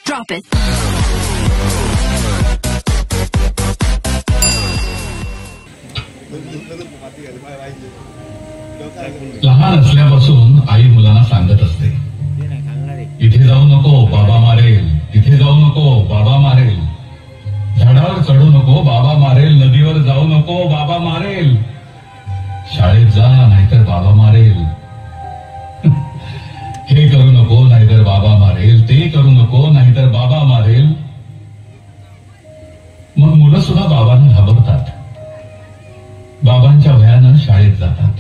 Drop it. लहान असल्यापासून आई मुलांना सांगत असते, इथे जाऊ नको बाबा मारेल, तिथे जाऊ नको बाबा मारेल, झाडावर चढू नको बाबा मारेल, नदीवर जाऊ नको बाबा मारेल, शाळेत जा नाहीतर बाबा मारेल, हे करू नको नाहीतर बाबा मारेल, ते करू नको नाहीतर बाबा मारेल. मग मुलं सुद्धा बाबांना घाबरतात, बाबांच्या भयानं शाळेत जातात,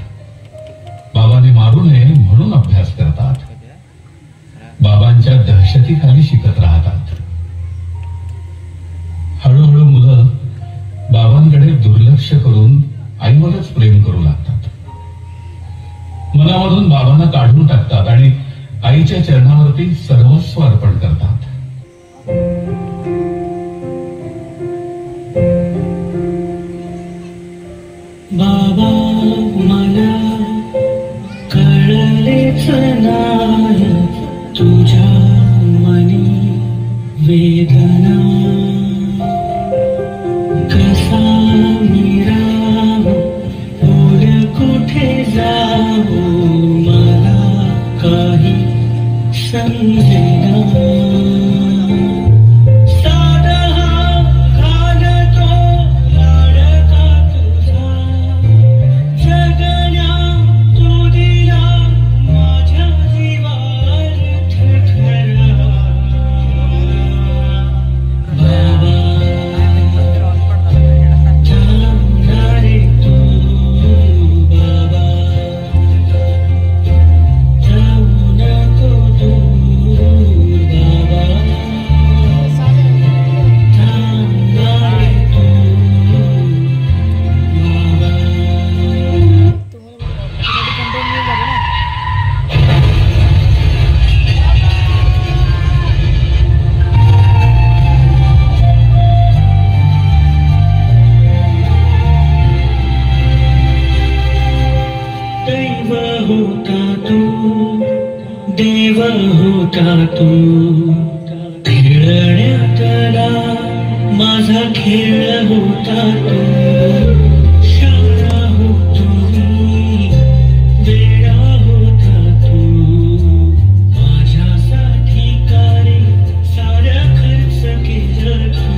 बाबांनी मारू नये म्हणून अभ्यास करतात, बाबांच्या दहशतीखाली शिकत राहतात. हळूहळू मुलं बाबांकडे दुर्लक्ष करून आईवरच प्रेम करू लागतात, मनामधून बाबांना काढून टाकतात आणि आईच्या चरणावरती सर्वस्व अर्पण करतात. बाबा मला कळलेच नाही तुझ्या मनी वेदना, कसा मी राहू पुढे कुठे जाऊ मला काही समजेना. देव होता तू, खेळण्यातला माझा खेळ होता तू, शाळा होतो मी, वेळा होता तू, माझ्यासाठी काय सारा खर्च केला तू.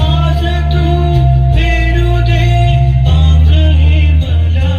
आज तू फेडू दे अंग हे मला,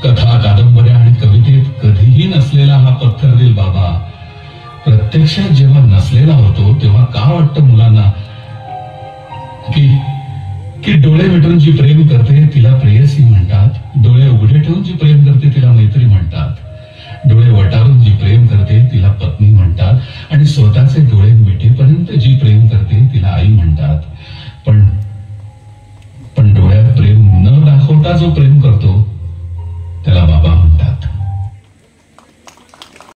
कथा कादंबऱ्या आणि कवितेत कधीही नसलेला हा पत्थरदिल बाबा प्रत्यक्षात जेव्हा नसलेला होतो तेव्हा का वाटतं मुलांना की डोळे मिटून जी प्रेम करते तिला प्रेयसी म्हणतात, डोळे उघडे ठेवून जी प्रेम करते तिला मैत्री म्हणतात, डोळे वटारून जी प्रेम करते आणि स्वतःचे डोळे मिटेपर्यंत जी प्रेम करते तिला आई म्हणतात. पण डोळ्यात प्रेम न दाखवता जो प्रेम करतो